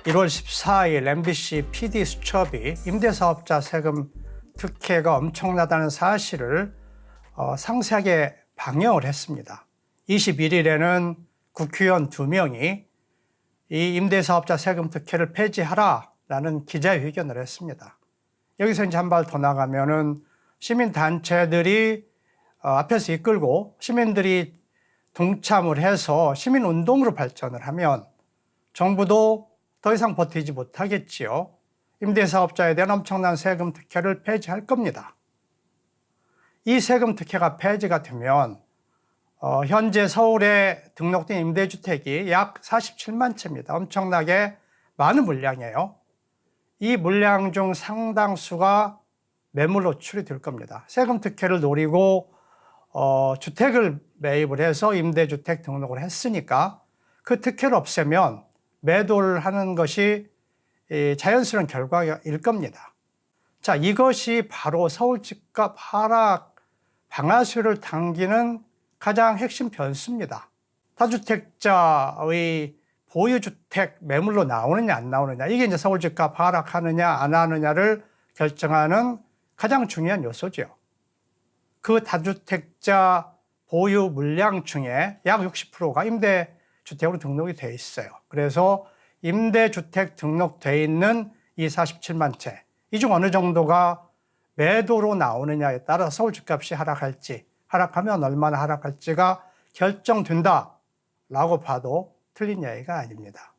1월 14일 MBC PD 수첩이 임대사업자 세금 특혜가 엄청나다는 사실을 상세하게 방영을 했습니다. 21일에는 국회의원 2명이 이 임대사업자 세금 특혜를 폐지하라라는 기자회견을 했습니다. 여기서 이제 한 발 더 나가면은 시민단체들이 앞에서 이끌고 시민들이 동참을 해서 시민운동으로 발전을 하면 정부도 더 이상 버티지 못하겠지요. 임대사업자에 대한 엄청난 세금 특혜를 폐지할 겁니다. 이 세금 특혜가 폐지가 되면 현재 서울에 등록된 임대주택이 약 47만 채입니다. 엄청나게 많은 물량이에요. 이 물량 중 상당수가 매물 노출이 될 겁니다. 세금 특혜를 노리고 주택을 매입을 해서 임대주택 등록을 했으니까 그 특혜를 없애면 매도를 하는 것이 자연스러운 결과일 겁니다. 자, 이것이 바로 서울 집값 하락 방아쇠를 당기는 가장 핵심 변수입니다. 다주택자의 보유주택 매물로 나오느냐 안 나오느냐, 이게 이제 서울 집값 하락하느냐 안 하느냐를 결정하는 가장 중요한 요소죠. 그 다주택자 보유 물량 중에 약 60%가 임대주택으로 등록이 돼 있어요. 그래서 임대주택 등록돼 있는 이 47만 채, 이 중 어느 정도가 매도로 나오느냐에 따라 서울 집값이 하락할지, 하락하면 얼마나 하락할지가 결정된다라고 봐도 틀린 이야기가 아닙니다.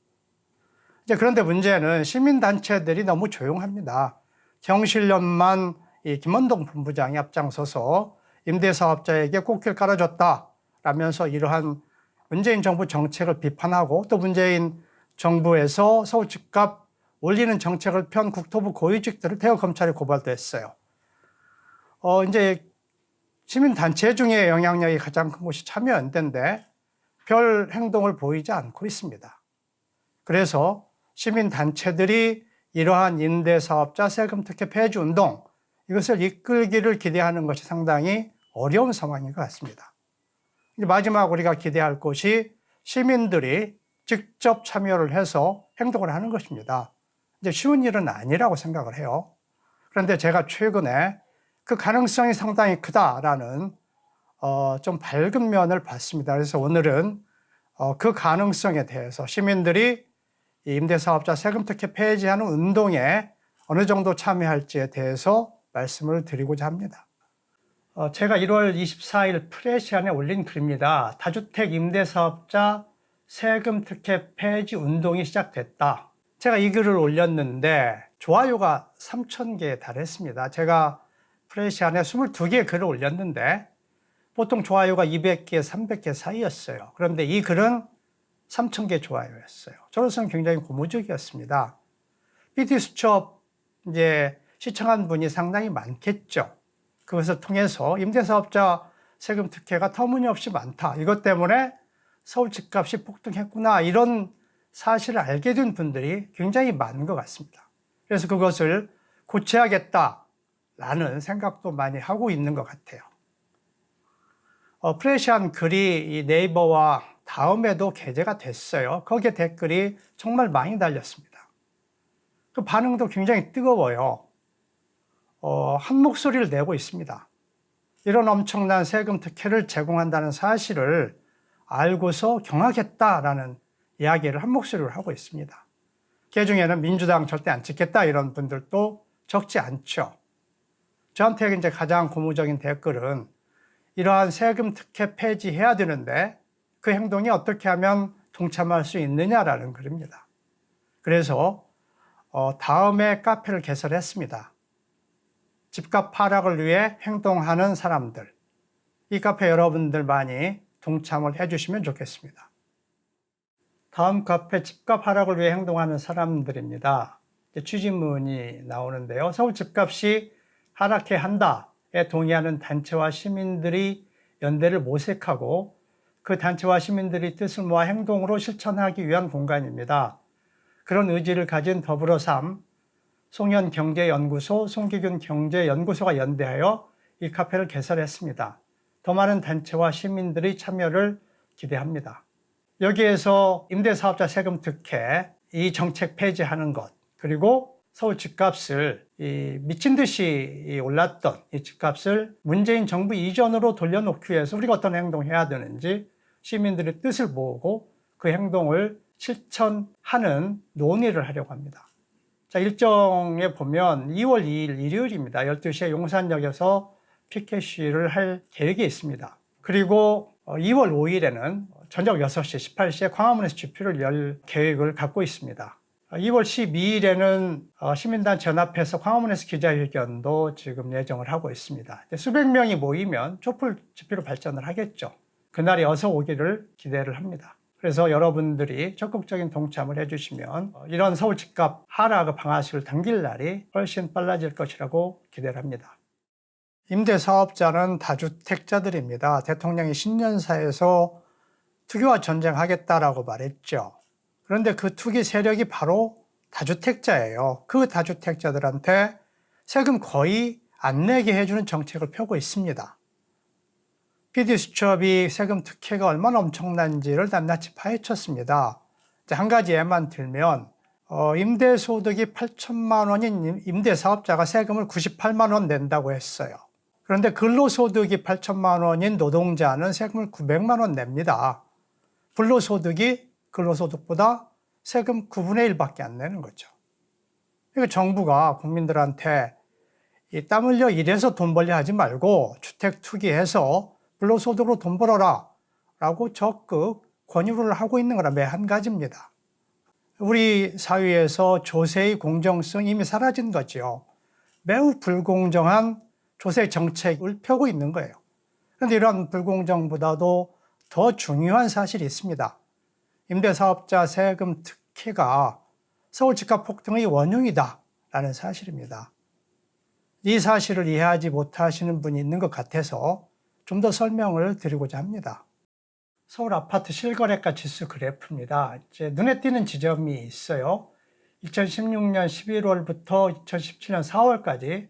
이제 그런데 문제는 시민단체들이 너무 조용합니다. 경실련만 이 김원동 본부장이 앞장서서 임대사업자에게 꽃길 깔아줬다라면서 이러한 문재인 정부 정책을 비판하고, 또 문재인 정부에서 서울 집값 올리는 정책을 편 국토부 고위직들을 대거 검찰에 고발도 했어요. 이제 시민단체 중에 영향력이 가장 큰 곳이 참여연대인데 별 행동을 보이지 않고 있습니다. 그래서 시민단체들이 이러한 임대사업자 세금 특혜 폐지 운동, 이것을 이끌기를 기대하는 것이 상당히 어려운 상황인 것 같습니다. 이제 마지막 우리가 기대할 것이 시민들이 직접 참여를 해서 행동을 하는 것입니다. 이제 쉬운 일은 아니라고 생각을 해요. 그런데 제가 최근에 그 가능성이 상당히 크다라는 좀 밝은 면을 봤습니다. 그래서 오늘은 그 가능성에 대해서 시민들이 임대사업자 세금 특혜 폐지하는 운동에 어느 정도 참여할지에 대해서 말씀을 드리고자 합니다. 제가 1월 24일 프레시안에 올린 글입니다. 다주택 임대사업자 세금 특혜 폐지 운동이 시작됐다. 제가 이 글을 올렸는데 좋아요가 3,000개에 달했습니다. 제가 프레시안에 22개의 글을 올렸는데 보통 좋아요가 200개, 300개 사이였어요. 그런데 이 글은 3,000개 좋아요였어요. 저로서는 굉장히 고무적이었습니다. PD 수첩 이제 시청한 분이 상당히 많겠죠. 그것을 통해서 임대사업자 세금 특혜가 터무니없이 많다, 이것 때문에 서울 집값이 폭등했구나, 이런 사실을 알게 된 분들이 굉장히 많은 것 같습니다. 그래서 그것을 고쳐야겠다라는 생각도 많이 하고 있는 것 같아요. 프레시안 글이 이 네이버와 다음에도 게재가 됐어요. 거기에 댓글이 정말 많이 달렸습니다. 그 반응도 굉장히 뜨거워요. 한 목소리를 내고 있습니다. 이런 엄청난 세금 특혜를 제공한다는 사실을 알고서 경악했다라는 이야기를 한 목소리로 하고 있습니다. 그 중에는 민주당 절대 안 찍겠다 이런 분들도 적지 않죠. 저한테 이제 가장 고무적인 댓글은 이러한 세금 특혜 폐지해야 되는데 그 행동이 어떻게 하면 동참할 수 있느냐라는 글입니다. 그래서 다음에 카페를 개설했습니다. 집값 하락을 위해 행동하는 사람들, 이 카페 여러분들 많이 동참을 해주시면 좋겠습니다. 다음 카페 집값 하락을 위해 행동하는 사람들입니다. 취지문이 나오는데요. 서울 집값이 하락해야 한다에 동의하는 단체와 시민들이 연대를 모색하고 그 단체와 시민들이 뜻을 모아 행동으로 실천하기 위한 공간입니다. 그런 의지를 가진 더불어3, 송현경제연구소, 송기균 경제연구소가 연대하여 이 카페를 개설했습니다. 더 많은 단체와 시민들의 참여를 기대합니다. 여기에서 임대사업자 세금 특혜, 이 정책 폐지하는 것, 그리고 서울 집값을 미친 듯이 올랐던 이 집값을 문재인 정부 이전으로 돌려놓기 위해서 우리가 어떤 행동을 해야 되는지 시민들의 뜻을 모으고 그 행동을 실천하는 논의를 하려고 합니다. 자, 일정에 보면 2월 2일 일요일입니다. 12시에 용산역에서 피켓 시위를 할 계획이 있습니다. 그리고 2월 5일에는 저녁 6시, 18시에 광화문에서 집회를 열 계획을 갖고 있습니다. 2월 12일에는 시민단체 연합회에서 광화문에서 기자회견도 지금 예정을 하고 있습니다. 수백 명이 모이면 촛불 집회로 발전을 하겠죠. 그날이 어서 오기를 기대를 합니다. 그래서 여러분들이 적극적인 동참을 해주시면 이런 서울 집값 하락 방아쇠를 당길 날이 훨씬 빨라질 것이라고 기대를 합니다. 임대사업자는 다주택자들입니다. 대통령이 신년사에서 투기와 전쟁하겠다라고 말했죠. 그런데 그 투기 세력이 바로 다주택자예요. 그 다주택자들한테 세금 거의 안 내게 해주는 정책을 펴고 있습니다. PD수첩이 세금 특혜가 얼마나 엄청난지를 낱낱이 파헤쳤습니다. 한 가지 예만 들면 임대소득이 8천만 원인 임대사업자가 세금을 98만 원 낸다고 했어요. 그런데 근로소득이 8천만 원인 노동자는 세금을 900만 원 냅니다. 불로소득이 근로소득보다 세금 9분의 1밖에 안 내는 거죠. 그러니까 정부가 국민들한테 땀 흘려 일해서 돈 벌려 하지 말고 주택 투기해서 불로소득으로 돈 벌어라 라고 적극 권유를 하고 있는 거라 한 가지입니다. 우리 사회에서 조세의 공정성이 이미 사라진 거죠. 매우 불공정한 조세 정책을 펴고 있는 거예요. 그런데 이런 불공정보다도 더 중요한 사실이 있습니다. 임대사업자 세금 특혜가 서울 집값 폭등의 원흉이다라는 사실입니다. 이 사실을 이해하지 못하시는 분이 있는 것 같아서 좀 더 설명을 드리고자 합니다. 서울 아파트 실거래가 지수 그래프입니다. 이제 눈에 띄는 지점이 있어요. 2016년 11월부터 2017년 4월까지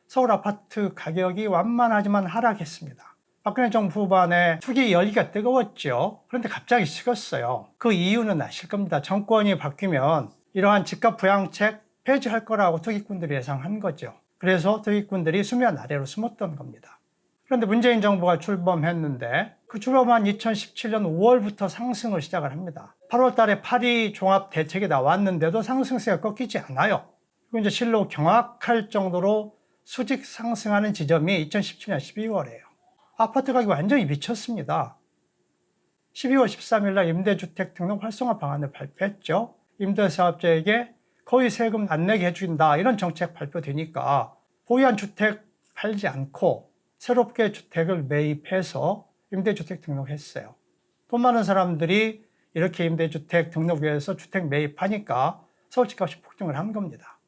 서울 아파트 가격이 완만하지만 하락했습니다. 박근혜 정부 후반에 투기 열기가 뜨거웠죠. 그런데 갑자기 식었어요. 그 이유는 아실 겁니다. 정권이 바뀌면 이러한 집값 부양책 폐지할 거라고 투기꾼들이 예상한 거죠. 그래서 투기꾼들이 수면 아래로 숨었던 겁니다. 그런데 문재인 정부가 출범했는데 그 출범한 2017년 5월부터 상승을 시작을 합니다. 8월 달에 8.2 종합 대책이 나왔는데도 상승세가 꺾이지 않아요. 그리고 이제 실로 경악할 정도로 수직 상승하는 지점이 2017년 12월이에요. 아파트 가격이 완전히 미쳤습니다. 12월 13일 날 임대주택 등록 활성화 방안을 발표했죠. 임대사업자에게 거의 세금 안 내게 해준다 이런 정책 발표되니까 보유한 주택 팔지 않고 새롭게 주택을 매입해서 임대주택 등록했어요. 돈 많은 사람들이 이렇게 임대주택 등록해서 주택 매입하니까 서울 집값이 폭등을 한 겁니다.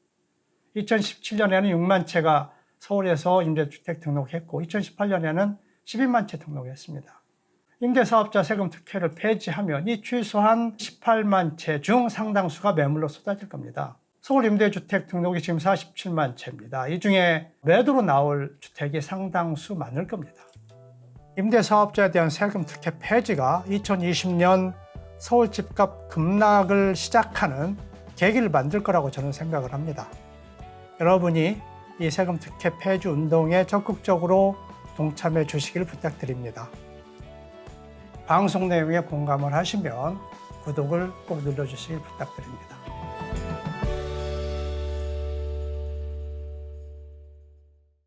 2017년에는 6만 채가 서울에서 임대주택 등록했고 2018년에는 12만 채 등록했습니다. 임대사업자 세금 특혜를 폐지하면 이 취소한 18만 채 중 상당수가 매물로 쏟아질 겁니다. 서울 임대주택 등록이 지금 47만 채입니다. 이 중에 매도로 나올 주택이 상당수 많을 겁니다. 임대사업자에 대한 세금 특혜 폐지가 2020년 서울 집값 급락을 시작하는 계기를 만들 거라고 저는 생각을 합니다. 여러분이 이 세금 특혜 폐지 운동에 적극적으로 동참해 주시길 부탁드립니다. 방송 내용에 공감을 하시면 구독을 꼭 눌러주시길 부탁드립니다.